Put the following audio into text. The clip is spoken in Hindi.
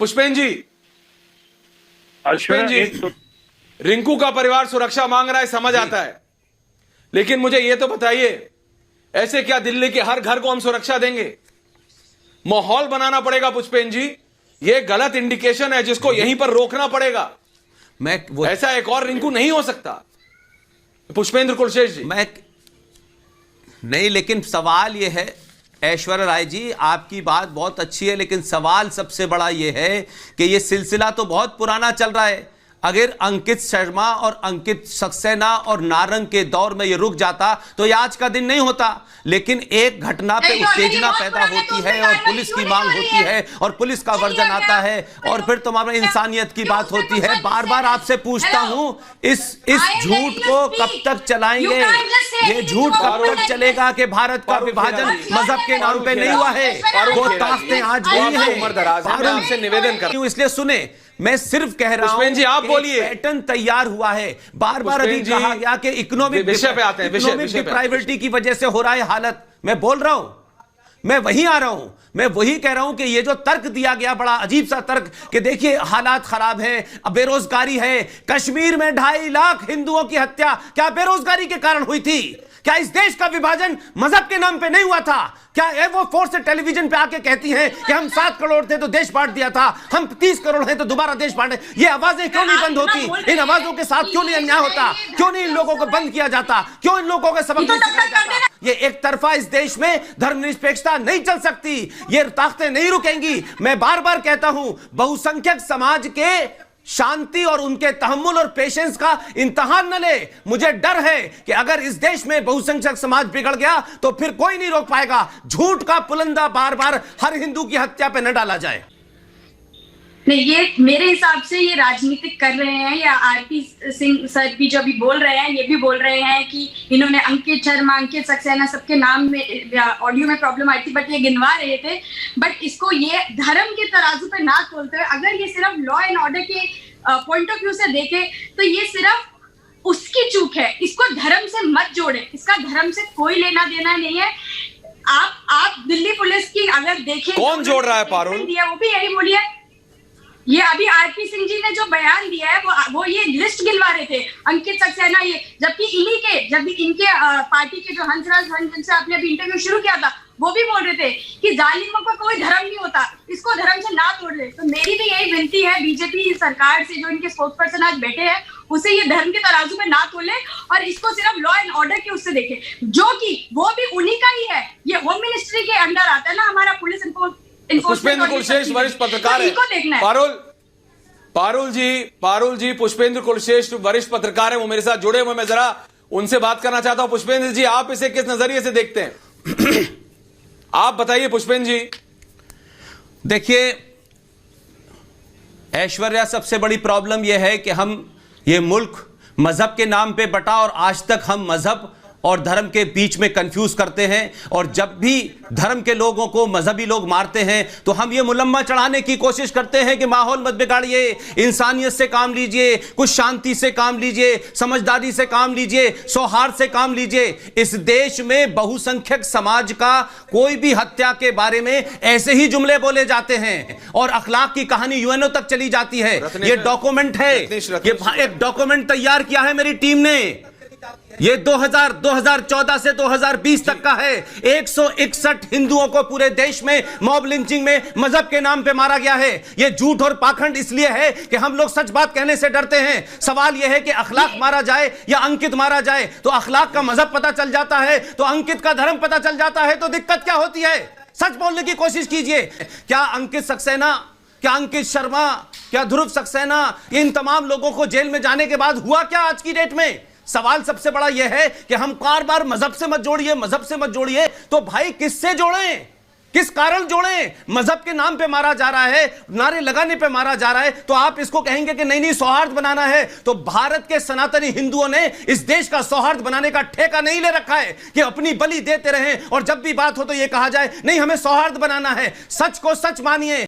पुष्पेंद्र जी, पुष्पेंद्र जी, रिंकू का परिवार सुरक्षा मांग रहा है, समझ आता है, लेकिन मुझे यह तो बताइए, ऐसे क्या दिल्ली के हर घर को हम सुरक्षा देंगे? माहौल बनाना पड़ेगा पुष्पेंद्र जी, यह गलत इंडिकेशन है जिसको यहीं पर रोकना पड़ेगा। ऐसा एक और रिंकू नहीं हो सकता। पुष्पेंद्र कुलशेष जी, मैं नहीं, लेकिन सवाल यह है ऐश्वर्या राय जी, आपकी बात बहुत अच्छी है, लेकिन सवाल सबसे बड़ा यह है कि यह सिलसिला तो बहुत पुराना चल रहा है। अगर अंकित शर्मा और अंकित सक्सेना और नारंग के दौर में ये रुक जाता तो ये आज का दिन नहीं होता, लेकिन एक घटना पे उत्तेजना पैदा होती है और पुलिस की मांग होती है और पुलिस का वर्जन आता है और फिर तुम्हारा इंसानियत की बात होती है। बार बार आपसे पूछता हूं, इस झूठ को कब तक चलाएंगे? ये झूठ कब तक चलेगा कि भारत का विभाजन मजहब के नाम पे नहीं हुआ है? वो ताकतें आज वही है। आपसे निवेदन कर, इसलिए सुने, मैं सिर्फ कह रहा हूं, जी आप बोलिए, पैटर्न तैयार हुआ है। बार बार अभी कहा गया कि इकोनॉमिक विषय पे आते हैं, इकोनॉमिक प्राइवेटी की वजह से हो रहा है हालत। मैं बोल रहा हूं, मैं वहीं आ रहा हूं, मैं वही कह रहा हूं कि ये जो तर्क दिया गया, बड़ा अजीब सा तर्क कि देखिए हालात खराब है, बेरोजगारी है, कश्मीर में 2.5 लाख हिंदुओं की हत्या क्या बेरोजगारी के कारण हुई थी? क्या इस देश का विभाजन मजहब के नाम पे नहीं हुआ था? क्या वो फोर्स टेलीविजन पे आके कहती हैं कि हम 7 करोड़ थे तो देश बांट दिया था, हम 30 करोड़ हैं तो दोबारा देश बांटे? ये आवाजें क्यों नहीं बंद होती? इन आवाजों के साथ क्यों नहीं अन्याय होता? क्यों नहीं इन लोगों को बंद किया जाता? क्यों इन लोगों को सबक नहीं सिखाया जाता? ये एक तरफा इस देश में धर्मनिरपेक्षता नहीं चल सकती, ये ताकतें नहीं रुकेंगी। मैं बार बार कहता हूं, बहुसंख्यक समाज के शांति और उनके तहम्मुल और पेशेंस का इम्तिहान न ले। मुझे डर है कि अगर इस देश में बहुसंख्यक समाज बिगड़ गया तो फिर कोई नहीं रोक पाएगा। झूठ का पुलंदा बार बार हर हिंदू की हत्या पे न डाला जाए। नहीं, ये मेरे हिसाब से ये राजनीतिक कर रहे हैं, या आरपी सिंह सर भी जो अभी बोल रहे हैं, ये भी बोल रहे हैं कि इन्होंने अंकित शर्मा, अंकित सक्सेना, सबके नाम में ऑडियो में प्रॉब्लम आई थी, बट ये गिनवा रहे थे। बट इसको ये धर्म के तराजू पे ना तोलते हुए, अगर ये सिर्फ लॉ एंड ऑर्डर के पॉइंट ऑफ व्यू से देखे तो ये सिर्फ उसकी चूक है। इसको धर्म से मत जोड़े, इसका धर्म से कोई लेना देना नहीं है। आप दिल्ली पुलिस की अगर देखें, कौन जोड़ रहा है पारुल? वो भी यही बोलिए। ये अभी आरपी सिंह जी ने जो बयान दिया है वो ये लिस्ट गिनवा रहे थे, अंकित सक्सेना, ये जबकि इनके पार्टी के जो हंसराज जिनसे आपने अभी इंटरव्यू शुरू किया था, वो भी बोल रहे थे कि जालिमों का कोई धर्म नहीं होता, इसको धर्म से ना तोड़ ले। तो मेरी भी यही विनती है बीजेपी सरकार से, जो इनके स्पोक्स पर्सन आज बैठे हैं, उसे ये धर्म के तराजू में ना तोले और इसको सिर्फ लॉ एंड ऑर्डर के उससे देखे, जो कि वो भी उन्हीं का ही है। ये होम मिनिस्ट्री के अंडर आता है ना हमारा पुलिस पुष्पेंद्र कुलशेष वरिष्ठ पत्रकार है। पारुल जी पुष्पेंद्र कुलशेष वरिष्ठ पत्रकार है, वो मेरे साथ जुड़े हुए, मैं जरा उनसे बात करना चाहता हूं। पुष्पेंद्र जी, आप इसे किस नजरिए से देखते हैं? आप बताइए पुष्पेंद्र जी। देखिए ऐश्वर्या, सबसे बड़ी प्रॉब्लम यह है कि ये मुल्क मजहब के नाम पे बटा और आज तक हम मजहब और धर्म के बीच में कंफ्यूज करते हैं, और जब भी धर्म के लोगों को मजहबी लोग मारते हैं तो हम ये मुलम्मा चढ़ाने की कोशिश करते हैं कि माहौल मत बिगाड़िए, इंसानियत से काम लीजिए, कुछ शांति से काम लीजिए, समझदारी से काम लीजिए, सौहार्द से काम लीजिए। इस देश में बहुसंख्यक समाज का कोई भी हत्या के बारे में ऐसे ही जुमले बोले जाते हैं और अखलाक की कहानी यूएनओ तक चली जाती है। ये डॉक्यूमेंट है, ये एक डॉक्यूमेंट तैयार किया है मेरी टीम ने, ये 2014 से 2020 तक का है। 161 हिंदुओं को पूरे देश में मॉब लिंचिंग में मजहब के नाम पे मारा गया है। ये झूठ और पाखंड इसलिए है कि हम लोग सच बात कहने से डरते हैं। सवाल यह है कि अखलाक मारा जाए या अंकित मारा जाए, तो अखलाक का मजहब पता चल जाता है तो अंकित का धर्म पता चल जाता है, तो दिक्कत क्या होती है? सच बोलने की कोशिश कीजिए। क्या अंकित सक्सेना, क्या अंकित शर्मा, क्या ध्रुव सक्सेना, इन तमाम लोगों को जेल में जाने के बाद हुआ क्या आज की डेट में? सवाल सबसे बड़ा यह है कि हम बार बार मजहब से मत जोड़िए, मजहब से मत जोड़िए। तो भाई किससे जोड़ें, किस कारण जोड़ें? मजहब के नाम पे मारा जा रहा है, नारे लगाने पे मारा जा रहा है, तो आप इसको कहेंगे कि नहीं सौहार्द बनाना है। तो भारत के सनातनी हिंदुओं ने इस देश का सौहार्द बनाने का ठेका नहीं ले रखा है कि अपनी बलि देते रहें और जब भी बात हो तो यह कहा जाए नहीं हमें सौहार्द बनाना है। सच को सच मानिए।